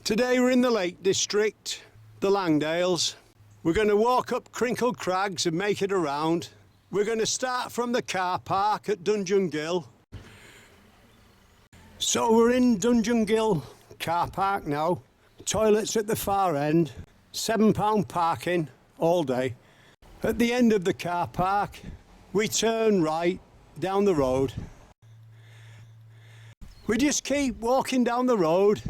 Today we're in the Lake District, the Langdales. We're going to walk up Crinkle Crags and make it around. We're going to start from the car park at Dungeon Ghyll. So we're in Dungeon Ghyll car park now. Toilets at the far end. £7 parking all day. At the end of the car park, we turn right down the road. We just keep walking down the road.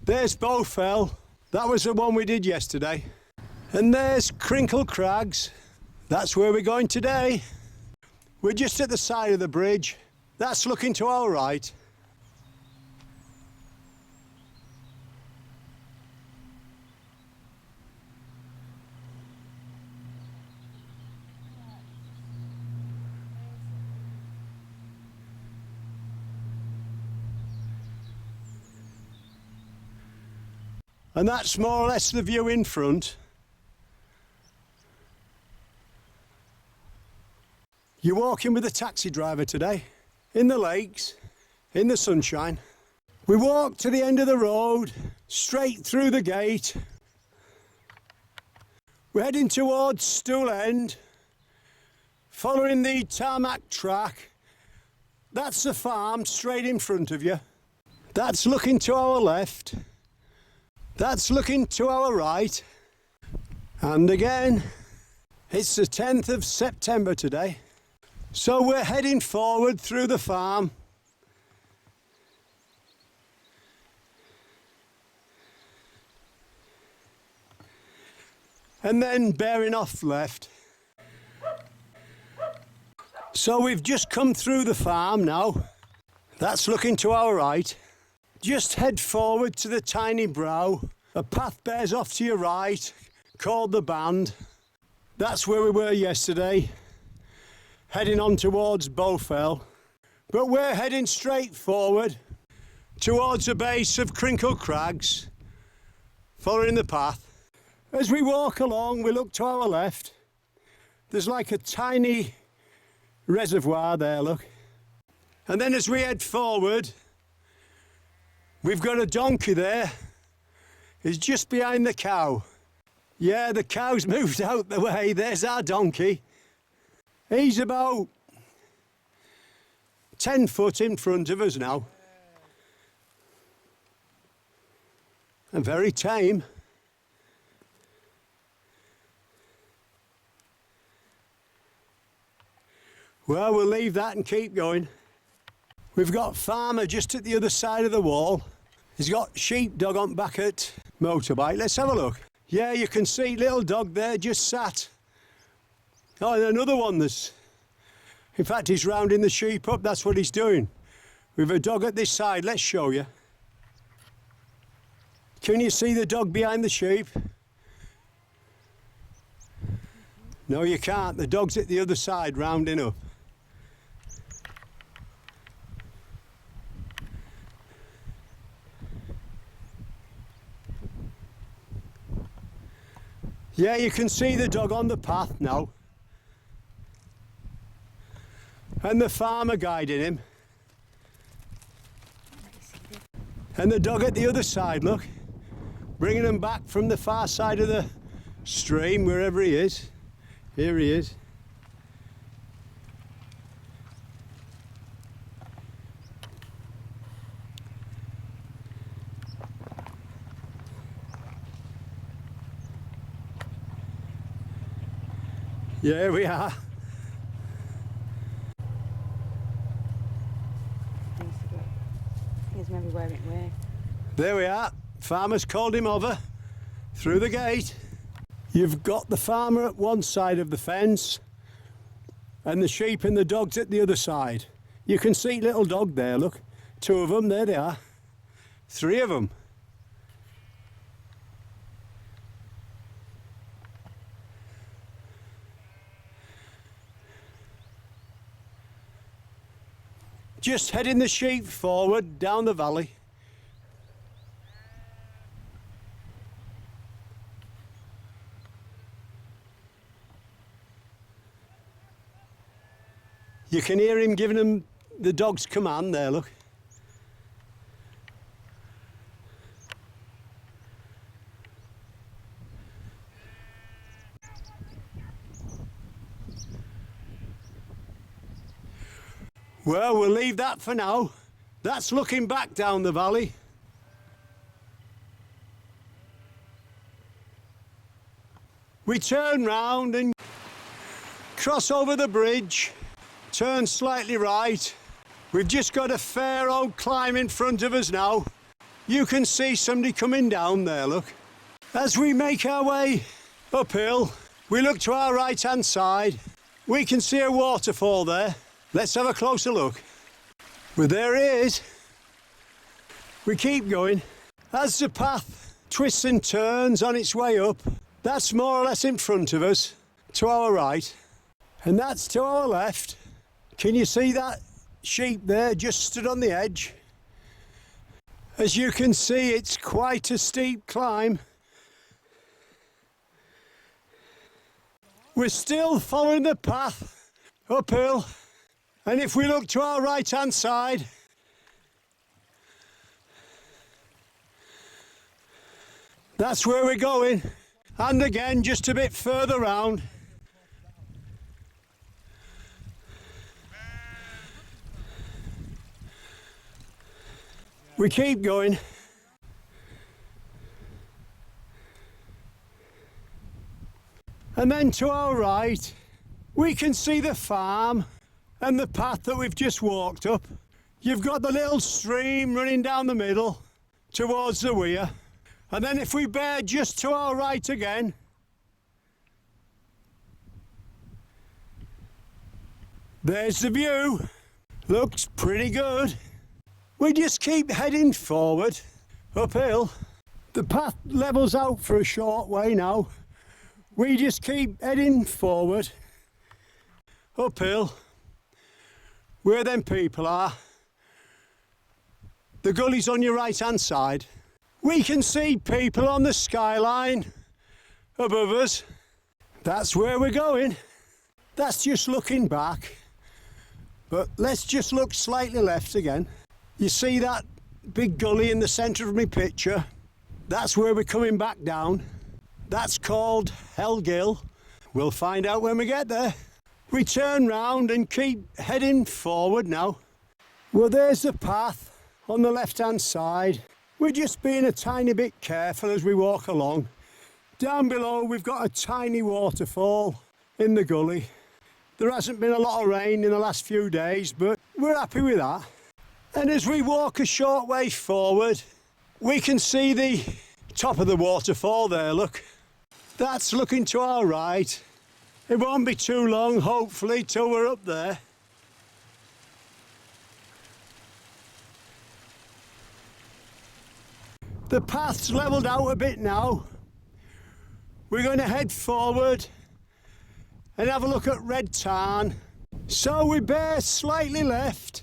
There's Bowfell, that was the one we did yesterday. And there's Crinkle Crags, that's where we're going today. We're just at the side of the bridge, that's looking to our right. And that's more or less the view in front. You're walking with a taxi driver today, in the lakes, in the sunshine. We walk to the end of the road, straight through the gate. We're heading towards Stool End, following the tarmac track. That's the farm straight in front of you. That's looking to our left. That's looking to our right, and again, it's the 10th of September today. So we're heading forward through the farm. And then bearing off left. So we've just come through the farm now. That's looking to our right. Just head forward to the tiny brow. A path bears off to your right, called the Band. That's where we were yesterday, heading on towards Bowfell. But we're heading straight forward towards the base of Crinkle Crags, following the path. As we walk along, we look to our left. There's like a tiny reservoir there, look. And then as we head forward, we've got a donkey there. He's just behind the cow. Yeah, the cow's moved out the way. There's our donkey. He's about 10 foot in front of us now. And very tame. Well, we'll leave that and keep going. We've got Farmer just at the other side of the wall. He's got sheepdog on back at motorbike. Let's have a look. Yeah, you can see little dog there just sat. Oh, and another one that's... In fact, he's rounding the sheep up. That's what he's doing. We've a dog at this side. Let's show you. Can you see the dog behind the sheep? No, you can't. The dog's at the other side, rounding up. Yeah, you can see the dog on the path now. And the farmer guiding him. And the dog at the other side, look. Bringing him back from the far side of the stream, wherever he is. Here he is. Yeah, here we are. Here's maybe where it were. There we are. Farmer's called him over through the gate. You've got the farmer at one side of the fence and the sheep and the dogs at the other side. You can see little dog there, look. 2 of them, there they are. 3 of them. Just heading the sheep forward down the valley. You can hear him giving them the dog's command there, look. Well, we'll leave that for now. That's looking back down the valley. We turn round and cross over the bridge, turn slightly right. We've just got a fair old climb in front of us now. You can see somebody coming down there, look. As we make our way uphill, we look to our right-hand side. We can see a waterfall there. Let's have a closer look. Well, there it is. We keep going. As the path twists and turns on its way up, that's more or less in front of us, to our right. And that's to our left. Can you see that sheep there just stood on the edge? As you can see, it's quite a steep climb. We're still following the path uphill, and if we look to our right-hand side, that's where we're going. And again, just a bit further round. We keep going. And then to our right, we can see the farm and the path that we've just walked up. You've got the little stream running down the middle towards the weir. And then if we bear just to our right again, there's the view. Looks pretty good. We just keep heading forward, uphill. The path levels out for a short way now. We just keep heading forward, uphill, where them people are. The gully's on your right-hand side. We can see people on the skyline above us. That's where we're going. That's just looking back. But let's just look slightly left again. You see that big gully in the centre of my picture? That's where we're coming back down. That's called Hell Gill. We'll find out when we get there. We turn round and keep heading forward now. Well, there's the path on the left-hand side. We're just being a tiny bit careful as we walk along. Down below, we've got a tiny waterfall in the gully. There hasn't been a lot of rain in the last few days, but we're happy with that. And as we walk a short way forward, we can see the top of the waterfall there, look. That's looking to our right. It won't be too long, hopefully, till we're up there. The path's levelled out a bit now. We're going to head forward and have a look at Red Tarn. So we bear slightly left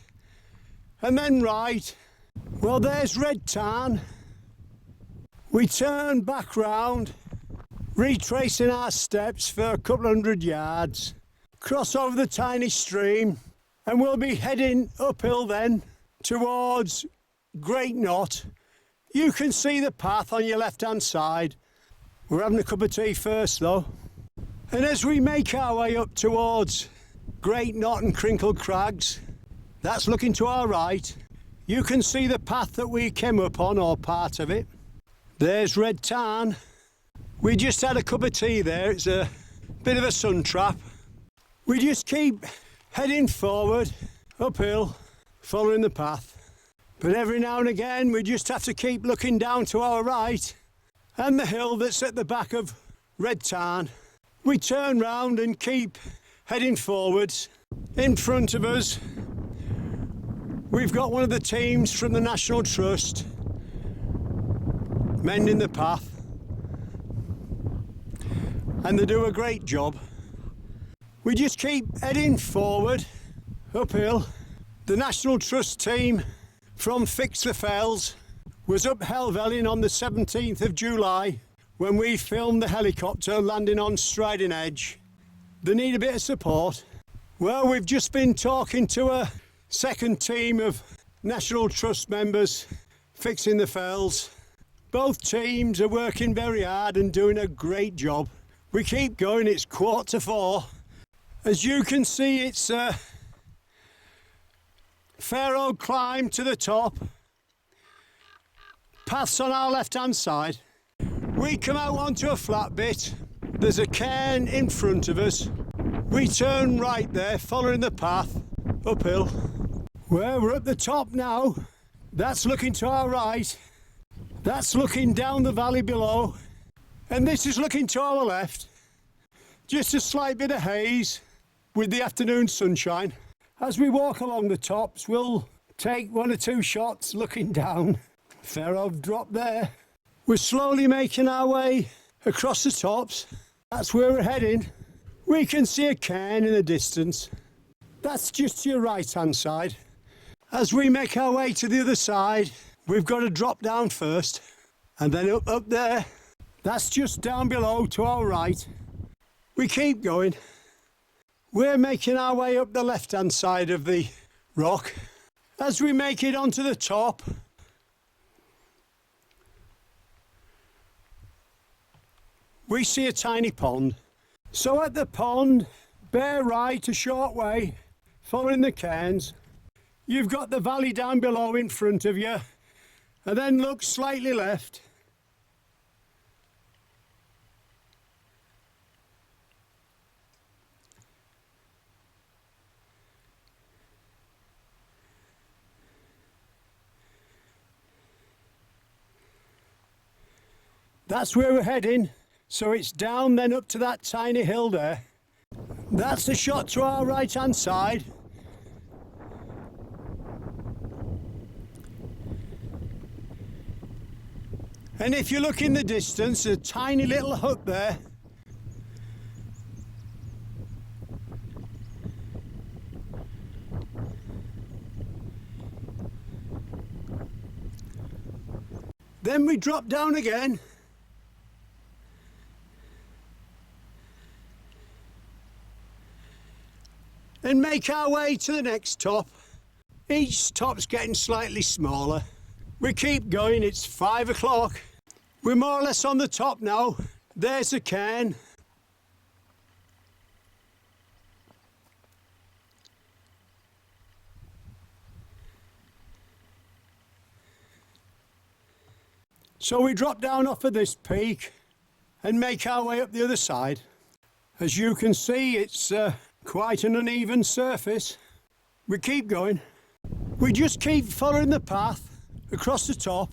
and then right. Well, there's Red Tarn. We turn back round, retracing our steps for a couple of 100 yards, cross over the tiny stream, and we'll be heading uphill then towards Great Knot. You can see the path on your left-hand side. We're having a cup of tea first though. And as we make our way up towards Great Knot and Crinkle Crags, that's looking to our right. You can see the path that we came up on, or part of it. There's Red Tarn. We just had a cup of tea there. It's a bit of a sun trap. We just keep heading forward, uphill, following the path. But every now and again, we just have to keep looking down to our right and the hill that's at the back of Red Tarn. We turn round and keep heading forwards. In front of us, we've got one of the teams from the National Trust mending the path. And they do a great job. We just keep heading forward, uphill. The National Trust team from Fix the Fells was up Helvelling on the 17th of July when we filmed the helicopter landing on Striding Edge. They need a bit of support. Well, we've just been talking to a second team of National Trust members fixing the fells. Both teams are working very hard and doing a great job. We keep going, it's 3:45. As you can see, it's fair old climb to the top. Paths on our left hand side. We come out onto a flat bit. There's a cairn in front of us. We turn right there, following the path, uphill. Well, we're at the top now. That's looking to our right. That's looking down the valley below. And this is looking to our left. Just a slight bit of haze with the afternoon sunshine. As we walk along the tops, we'll take 1 or 2 shots looking down. Fair old drop there. We're slowly making our way across the tops. That's where we're heading. We can see a cairn in the distance. That's just to your right hand side. As we make our way to the other side, we've got to drop down first and then up there. That's just down below to our right. We keep going. We're making our way up the left hand side of the rock. As we make it onto the top, we see a tiny pond. So at the pond, bear right a short way, following the cairns. You've got the valley down below in front of you, and then look slightly left. That's where we're heading. So it's down then up to that tiny hill there. That's the shot to our right hand side. And if you look in the distance, a tiny little hut there. Then we drop down again. And make our way to the next top. Each top's getting slightly smaller. We keep going, it's 5 o'clock. We're more or less on the top now. There's a cairn. So we drop down off of this peak and make our way up the other side. As you can see, it's quite an uneven surface. We keep going. We just keep following the path across the top,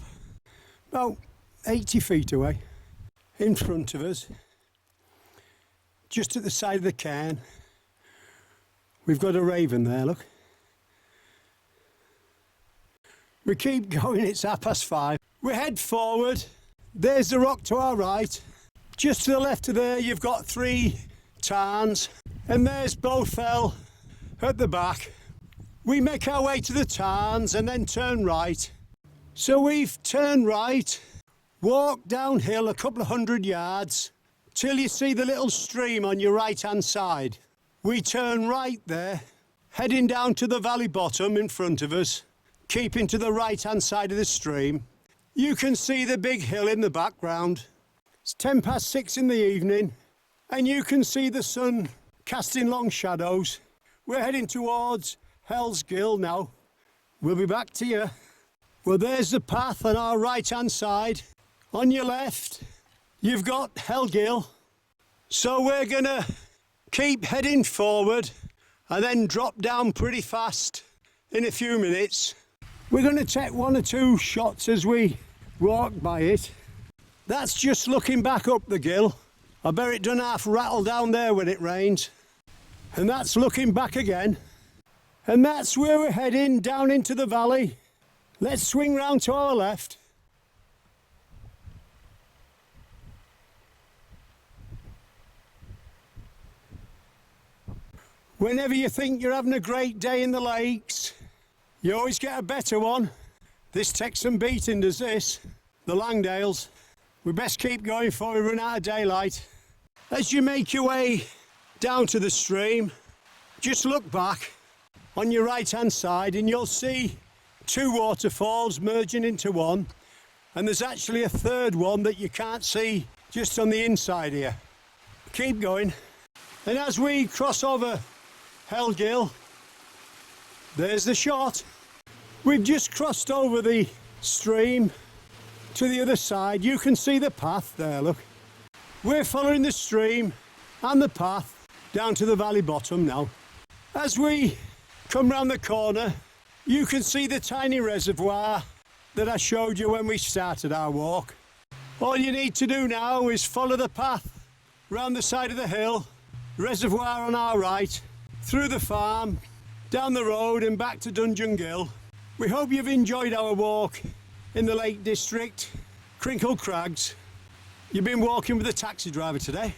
about 80 feet away, in front of us, just at the side of the cairn. We've got a raven there, look. We keep going, it's 5:30. We head forward. There's the rock to our right. Just to the left of there, you've got 3 tarns. And there's Bowfell at the back. We make our way to the tarns and then turn right. So we've turned right, walk downhill a couple of 100 yards till you see the little stream on your right hand side. We turn right there, heading down to the valley bottom in front of us, keeping to the right hand side of the stream. You can see the big hill in the background. It's 6:10 in the evening and you can see the sun casting long shadows. We're heading towards Hell Gill now. We'll be back to you. Well, there's the path on our right hand side. On your left, you've got Hell Gill. So we're gonna keep heading forward and then drop down pretty fast in a few minutes. We're gonna take 1 or 2 shots as we walk by it. That's just looking back up the gill. I bet it done half rattle down there when it rains. And that's looking back again. And that's where we're heading, down into the valley. Let's swing round to our left. Whenever you think you're having a great day in the lakes, you always get a better one. This takes some beating, does this? The Langdales. We best keep going before we run out of daylight. As you make your way down to the stream, just look back on your right hand side and you'll see 2 waterfalls merging into one, and there's actually a third one that you can't see just on the inside here. Keep going, and as we cross over Hell Gill, there's the shot. We've just crossed over the stream to the other side. You can see the path there, look. We're following the stream and the path down to the valley bottom now. As we come round the corner, you can see the tiny reservoir that I showed you when we started our walk. All you need to do now is follow the path round the side of the hill, reservoir on our right, through the farm, down the road and back to Dungeon Ghyll. We hope you've enjoyed our walk in the Lake District, Crinkle Crags. You've been walking with a taxi driver today.